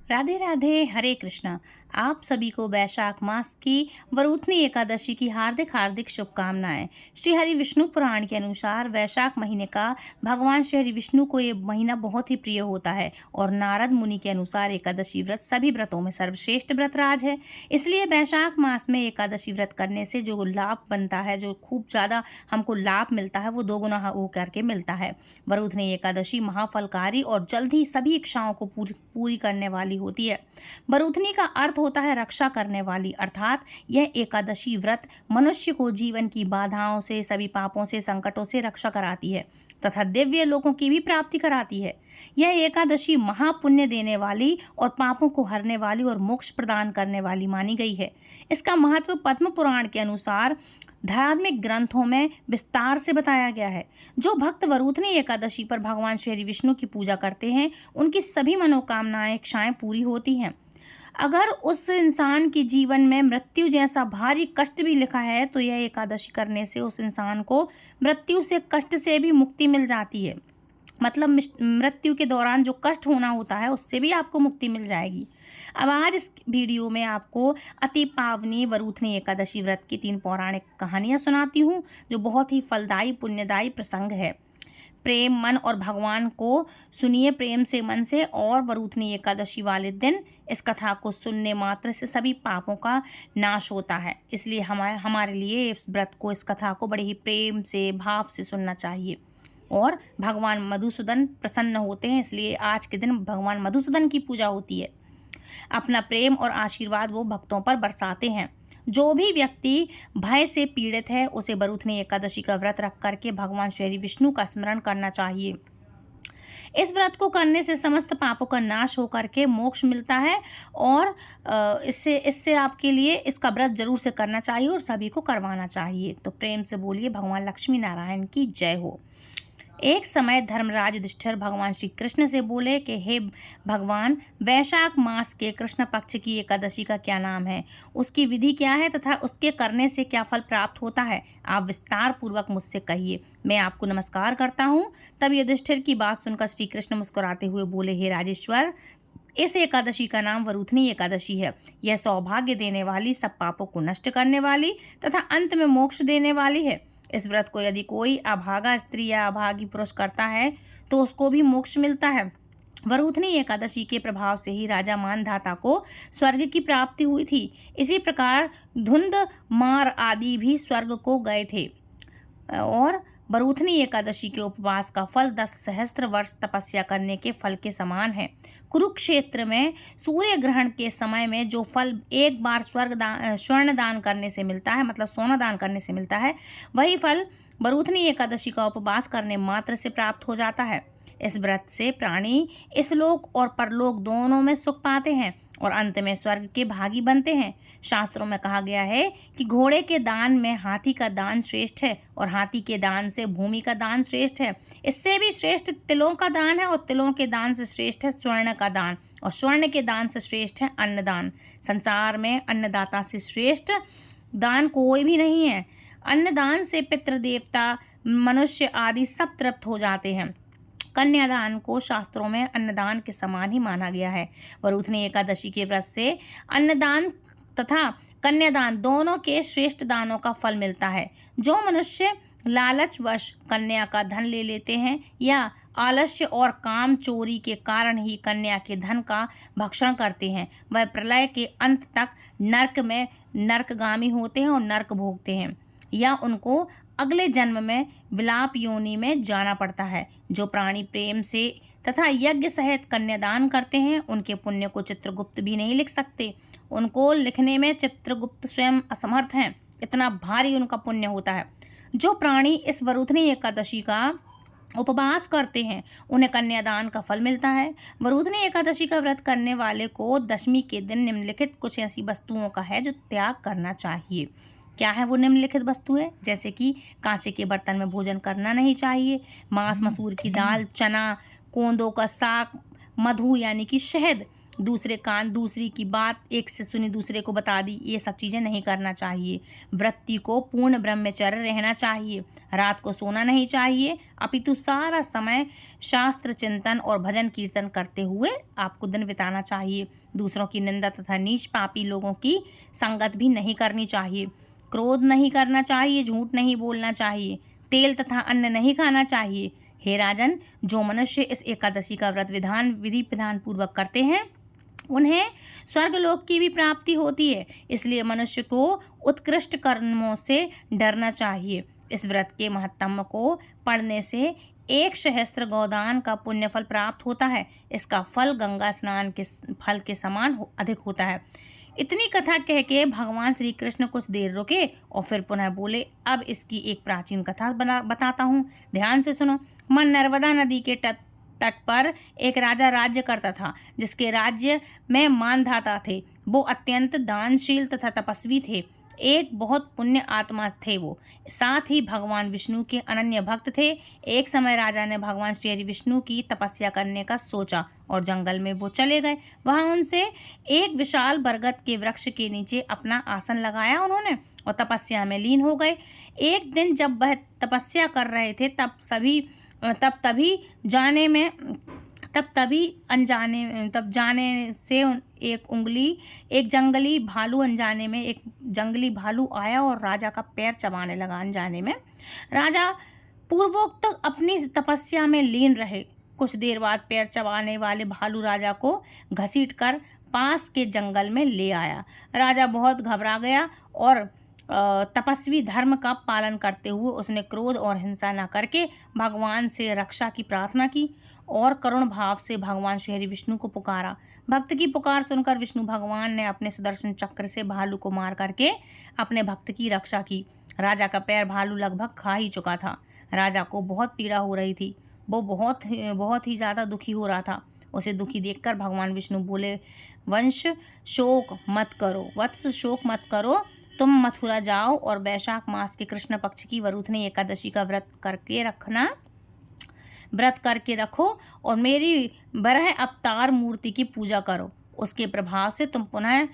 राधे राधे, हरे कृष्णा। आप सभी को वैशाख मास की वरूथनी एकादशी की हार्दिक हार्दिक शुभकामनाएं। श्री हरि विष्णु पुराण के अनुसार वैशाख महीने का भगवान श्री हरि विष्णु को ये महीना बहुत ही प्रिय होता है और नारद मुनि के अनुसार एकादशी व्रत सभी व्रतों में सर्वश्रेष्ठ व्रत राज है। इसलिए वैशाख मास में एकादशी व्रत करने से जो लाभ बनता है, जो खूब ज़्यादा हमको लाभ मिलता है, वो दोगुना हो करके मिलता है। वरूथनी एकादशी महाफलकारी और जल्द ही सभी इच्छाओं को पूरी करने वाली होती है। वरूथनी का अर्थ होता है रक्षा करने वाली, अर्थात यह एकादशी व्रत मनुष्य को जीवन की बाधाओं से, सभी पापों से, संकटों से रक्षा कराती है तथा दिव्य लोकों की भी प्राप्ति कराती है। यह एकादशी महापुण्य देने वाली और पापों को हरने वाली और मोक्ष प्रदान करने वाली मानी गई है। इसका महत्व पद्म पुराण के अनुसार धार्मिक ग्रंथों में विस्तार से बताया गया है। जो भक्त वरूथनी एकादशी पर भगवान श्री विष्णु की पूजा करते हैं, उनकी सभी मनोकामनाएं, इच्छाएं पूरी होती हैं। अगर उस इंसान के जीवन में मृत्यु जैसा भारी कष्ट भी लिखा है, तो यह एकादशी करने से उस इंसान को मृत्यु से, कष्ट से भी मुक्ति मिल जाती है। मतलब मृत्यु के दौरान जो कष्ट होना होता है, उससे भी आपको मुक्ति मिल जाएगी। अब आज इस वीडियो में आपको अति पावनी वरूथनी एकादशी व्रत की 3 पौराणिक कहानियां सुनाती हूँ, जो बहुत ही फलदायी पुण्यदायी प्रसंग है। प्रेम मन और भगवान को सुनिए प्रेम से, मन से। और वरूथनी एकादशी वाले दिन इस कथा को सुनने मात्र से सभी पापों का नाश होता है। इसलिए हमारे लिए इस व्रत को, इस कथा को बड़े ही प्रेम से, भाव से सुनना चाहिए। और भगवान मधुसूदन प्रसन्न होते हैं, इसलिए आज के दिन भगवान मधुसूदन की पूजा होती है। अपना प्रेम और आशीर्वाद वो भक्तों पर बरसाते हैं। जो भी व्यक्ति भय से पीड़ित है, उसे वरूथनी एकादशी का व्रत रख करके भगवान श्री विष्णु का स्मरण करना चाहिए। इस व्रत को करने से समस्त पापों का नाश होकर के मोक्ष मिलता है। और इससे आपके लिए इसका व्रत जरूर से करना चाहिए और सभी को करवाना चाहिए। तो प्रेम से बोलिए भगवान लक्ष्मी नारायण की जय हो। एक समय धर्मराज युधिष्ठिर भगवान श्री कृष्ण से बोले कि हे भगवान, वैशाख मास के कृष्ण पक्ष की एकादशी का क्या नाम है, उसकी विधि क्या है तथा उसके करने से क्या फल प्राप्त होता है? आप विस्तार पूर्वक मुझसे कहिए, मैं आपको नमस्कार करता हूँ। तब युधिष्ठिर की बात सुनकर श्री कृष्ण मुस्कुराते हुए बोले, हे राजेश्वर, इस एकादशी का नाम वरूथनी एकादशी है। यह सौभाग्य देने वाली, सब पापों को नष्ट करने वाली तथा अंत में मोक्ष देने वाली है। इस व्रत को यदि कोई अभागा स्त्री या अभागी पुरुष करता है, तो उसको भी मोक्ष मिलता है। वरूथनी एकादशी के प्रभाव से ही राजा मानधाता को स्वर्ग की प्राप्ति हुई थी। इसी प्रकार धुंध मार आदि भी स्वर्ग को गए थे। और वरूथनी एकादशी के उपवास का फल 10 सहस्त्र वर्ष तपस्या करने के फल के समान है। कुरुक्षेत्र में सूर्य ग्रहण के समय में जो फल एक बार स्वर्ण दान करने से मिलता है, मतलब सोना दान करने से मिलता है, वही फल वरूथनी एकादशी का उपवास करने मात्र से प्राप्त हो जाता है। इस व्रत से प्राणी इस लोक और परलोक दोनों में सुख पाते हैं और अंत में स्वर्ग के भागी बनते हैं। शास्त्रों में कहा गया है कि घोड़े के दान में हाथी का दान श्रेष्ठ है और हाथी के दान से भूमि का दान श्रेष्ठ है। इससे भी श्रेष्ठ तिलों का दान है और तिलों के दान से श्रेष्ठ है स्वर्ण का दान और स्वर्ण के दान से श्रेष्ठ है अन्नदान। संसार में अन्नदाता से श्रेष्ठ दान कोई भी नहीं है। अन्नदान से पितृ देवता, मनुष्य आदि सब तृप्त हो जाते हैं। कन्यादान को शास्त्रों में अन्नदान के समान ही माना गया है। वरूथनी एकादशी के व्रत से अन्नदान तथा कन्यादान दोनों के श्रेष्ठ दानों का फल मिलता है। जो मनुष्य लालचवश कन्या का धन ले लेते हैं या आलस्य और काम चोरी के कारण ही कन्या के धन का भक्षण करते हैं, वह प्रलय के अंत तक नरक में नरकगामी होते हैं और नरक भोगते हैं, या उनको अगले जन्म में विलाप योनि में जाना पड़ता है। जो प्राणी प्रेम से तथा यज्ञ सहित कन्यादान करते हैं, उनके पुण्य को चित्रगुप्त भी नहीं लिख सकते। उनको लिखने में चित्रगुप्त स्वयं असमर्थ हैं, इतना भारी उनका पुण्य होता है। जो प्राणी इस वरूथनी एकादशी का उपवास करते हैं, उन्हें कन्यादान का फल मिलता है। वरूथनी एकादशी का व्रत करने वाले को दशमी के दिन निम्नलिखित कुछ ऐसी वस्तुओं का है जो त्याग करना चाहिए। क्या है वो निम्नलिखित वस्तुएं? जैसे कि कांसे के बर्तन में भोजन करना नहीं चाहिए, मांस, मसूर की दाल, चना, कोंदों का साग, मधु यानी कि शहद दूसरे कान दूसरी की बात एक से सुनी दूसरे को बता दी, ये सब चीज़ें नहीं करना चाहिए। व्यक्ति को पूर्ण ब्रह्मचर्य रहना चाहिए। रात को सोना नहीं चाहिए, अपितु सारा समय शास्त्र चिंतन और भजन कीर्तन करते हुए आपको दिन बिताना चाहिए। दूसरों की निंदा तथा नीच पापी लोगों की संगत भी नहीं करनी चाहिए। क्रोध नहीं करना चाहिए, झूठ नहीं बोलना चाहिए, तेल तथा अन्न नहीं खाना चाहिए। हे राजन, जो मनुष्य इस एकादशी का व्रत विधि विधान पूर्वक करते हैं उन्हें स्वर्गलोक की भी प्राप्ति होती है। इसलिए मनुष्य को उत्कृष्ट कर्मों से डरना चाहिए। इस व्रत के महत्तम को पढ़ने से 1 सहस्त्र गोदान का पुण्य फल प्राप्त होता है। इसका फल गंगा स्नान के फल के समान अधिक होता है। इतनी कथा कह के भगवान श्री कृष्ण कुछ देर रुके और फिर पुनः बोले, अब इसकी एक प्राचीन कथा बताता हूँ, ध्यान से सुनो। मन नर्मदा नदी के तट पर एक राजा राज्य करता था, जिसके राज्य में मानधाता थे। वो अत्यंत दानशील तथा तपस्वी थे। एक बहुत पुण्य आत्मा थे वो, साथ ही भगवान विष्णु के अनन्य भक्त थे। एक समय राजा ने भगवान श्री हरि विष्णु की तपस्या करने का सोचा और जंगल में वो चले गए। वहाँ उनसे एक विशाल बरगद के वृक्ष के नीचे अपना आसन लगाया उन्होंने और तपस्या में लीन हो गए। एक दिन जब वह तपस्या कर रहे थे तब जाने से एक जंगली भालू आया और राजा का पैर चबाने लगा। अनजाने में राजा पूर्वोक्त अपनी तपस्या में लीन रहे। कुछ देर बाद पैर चबाने वाले भालू राजा को घसीटकर पास के जंगल में ले आया। राजा बहुत घबरा गया और तपस्वी धर्म का पालन करते हुए उसने क्रोध और हिंसा न करके भगवान से रक्षा की प्रार्थना की और करुण भाव से भगवान श्री हरि विष्णु को पुकारा। भक्त की पुकार सुनकर विष्णु भगवान ने अपने सुदर्शन चक्र से भालू को मार करके अपने भक्त की रक्षा की। राजा का पैर भालू लगभग खा ही चुका था। राजा को बहुत पीड़ा हो रही थी। वो बहुत ही ज़्यादा दुखी हो रहा था। उसे दुखी देखकर भगवान विष्णु बोले, वत्स शोक मत करो, तुम मथुरा जाओ और वैशाख मास के कृष्ण पक्ष की वरुथनी एकादशी का व्रत करके रखो और मेरी बरह अवतार मूर्ति की पूजा करो। उसके प्रभाव से तुम पुनः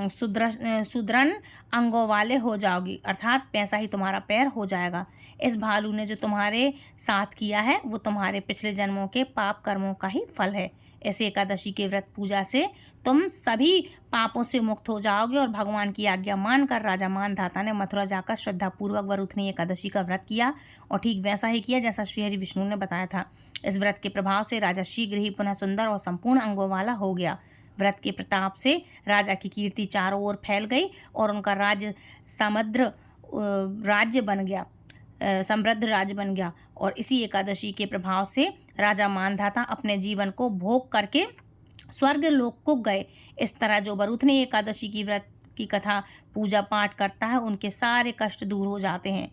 सुदृढ़ अंगों वाले हो जाओगी, अर्थात वैसा ही तुम्हारा पैर हो जाएगा। इस भालू ने जो तुम्हारे साथ किया है वो तुम्हारे पिछले जन्मों के पाप कर्मों का ही फल है। ऐसे एकादशी के व्रत पूजा से तुम सभी पापों से मुक्त हो जाओगे। और भगवान की आज्ञा मानकर राजा मानधाता ने मथुरा जाकर श्रद्धापूर्वक वरुथनी एकादशी का व्रत किया और ठीक वैसा ही किया जैसा श्री हरि विष्णु ने बताया था। इस व्रत के प्रभाव से राजा शीघ्र ही पुनः सुंदर और संपूर्ण अंगों वाला हो गया। व्रत के प्रताप से राजा की कीर्ति चारों ओर फैल गई और उनका समृद्ध राज्य बन गया। और इसी एकादशी के प्रभाव से राजा मानधाता अपने जीवन को भोग करके स्वर्ग लोक को गए। इस तरह जो वरुथनी एकादशी की व्रत की कथा पूजा पाठ करता है उनके सारे कष्ट दूर हो जाते हैं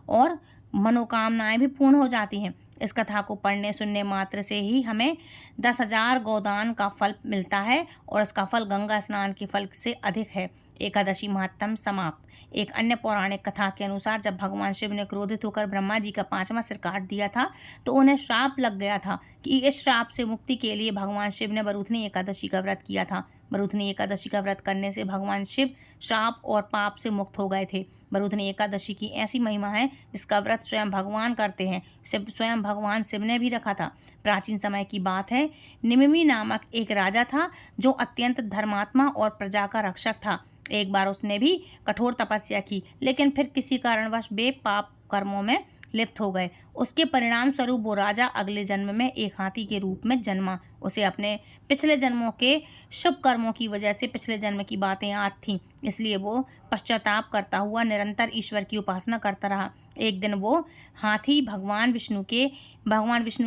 और मनोकामनाएं भी पूर्ण हो जाती हैं। इस कथा को पढ़ने सुनने मात्र से ही हमें 10,000 गोदान का फल मिलता है और इसका फल गंगा स्नान के फल से अधिक है। एकादशी महात्म समाप्त। एक अन्य पौराणिक कथा के अनुसार जब भगवान शिव ने क्रोधित होकर ब्रह्मा जी का 5वां सिर काट दिया था तो उन्हें श्राप लग गया था कि इस श्राप से मुक्ति के लिए भगवान शिव ने वरुथनी एकादशी का व्रत किया था। वरुथनी एकादशी का व्रत करने से भगवान शिव श्राप और पाप से मुक्त हो गए थे। वरुथनी एकादशी की ऐसी महिमा है जिसका व्रत स्वयं भगवान करते हैं। स्वयं भगवान शिव ने भी रखा था। प्राचीन समय की बात है, निमिमी नामक एक राजा था जो अत्यंत धर्मात्मा और प्रजा का रक्षक था। एक बार उसने भी कठोर तपस्या की, लेकिन फिर किसी कारणवश वे पाप कर्मों में लिप्त हो गए। उसके परिणाम स्वरूप वो राजा अगले जन्म में एक हाथी के रूप में जन्मा। उसे अपने पिछले जन्मों के शुभ कर्मों की वजह से पिछले जन्म की बातें याद थीं, इसलिए वो पश्चाताप करता हुआ निरंतर ईश्वर की उपासना करता रहा। एक दिन वो हाथी भगवान विष्णु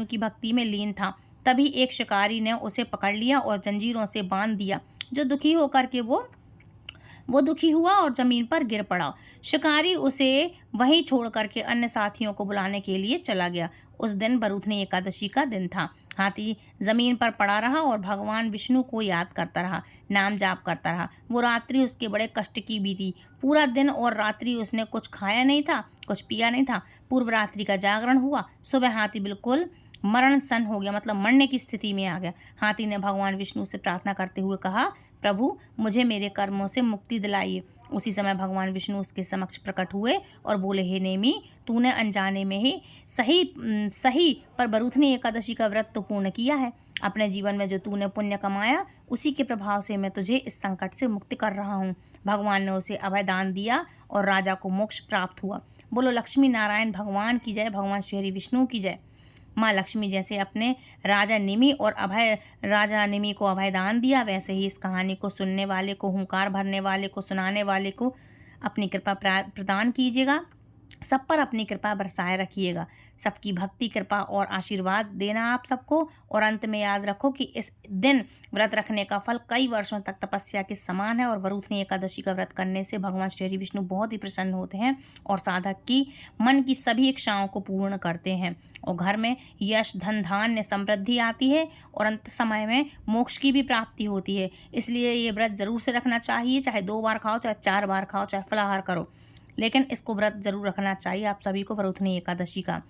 की भक्ति में लीन था। तभी एक शिकारी ने उसे पकड़ लिया और जंजीरों से बांध दिया। जो दुखी होकर के वो दुखी हुआ और जमीन पर गिर पड़ा। शिकारी उसे वहीं छोड़ करके अन्य साथियों को बुलाने के लिए चला गया। उस दिन वरुथनी एकादशी का दिन था। हाथी जमीन पर पड़ा रहा और भगवान विष्णु को याद करता रहा, नाम जाप करता रहा। वो रात्रि उसके बड़े कष्ट की बीती। पूरा दिन और रात्रि उसने कुछ खाया नहीं था, कुछ पिया नहीं था। पूर्व रात्रि का जागरण हुआ। सुबह हाथी बिल्कुल मरण सन हो गया, मतलब मरने की स्थिति में आ गया। हाथी ने भगवान विष्णु से प्रार्थना करते हुए कहा, प्रभु मुझे मेरे कर्मों से मुक्ति दिलाइए। उसी समय भगवान विष्णु उसके समक्ष प्रकट हुए और बोले, हे नेमी, तूने अनजाने में ही सही पर बरूथनी एकादशी का व्रत तो पूर्ण किया है। अपने जीवन में जो तूने पुण्य कमाया उसी के प्रभाव से मैं तुझे इस संकट से मुक्ति कर रहा हूँ। भगवान ने उसे अभय दान दिया और राजा को मोक्ष प्राप्त हुआ। बोलो लक्ष्मी नारायण भगवान की जय, भगवान श्री हरि विष्णु की जय। माँ लक्ष्मी जैसे अपने राजा निमि को अभय दान दिया, वैसे ही इस कहानी को सुनने वाले को, हुंकार भरने वाले को, सुनाने वाले को अपनी कृपा प्रदान कीजिएगा। सब पर अपनी कृपा बरसाए रखिएगा। सबकी भक्ति, कृपा और आशीर्वाद देना आप सबको। और अंत में याद रखो कि इस दिन व्रत रखने का फल कई वर्षों तक तपस्या के समान है और वरूथनी एकादशी का व्रत करने से भगवान श्री हरि विष्णु बहुत ही प्रसन्न होते हैं और साधक की मन की सभी इच्छाओं को पूर्ण करते हैं और घर में यश, धन, धान्य, समृद्धि आती है और अंत समय में मोक्ष की भी प्राप्ति होती है। इसलिए ये व्रत जरूर से रखना चाहिए, चाहे 2 बार खाओ, चाहे 4 बार खाओ, चाहे फलाहार करो, लेकिन इसको व्रत जरूर रखना चाहिए आप सभी को वरूथनी एकादशी का।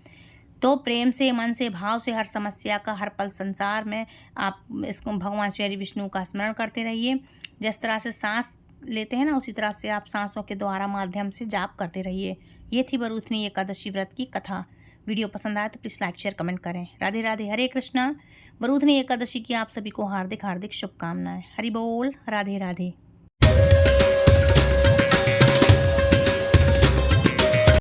तो प्रेम से, मन से, भाव से हर समस्या का, हर पल संसार में आप इसको भगवान श्री हरि विष्णु का स्मरण करते रहिए। जिस तरह से सांस लेते हैं ना, उसी तरह से आप सांसों के द्वारा माध्यम से जाप करते रहिए। ये थी वरूथनी एकादशी व्रत की कथा। वीडियो पसंद आए तो प्लीज़ लाइक, शेयर, कमेंट करें। राधे राधे, हरे कृष्णा। वरूथनी एकादशी की आप सभी को हार्दिक हार्दिक शुभकामनाएं। हरि बोल, राधे राधे।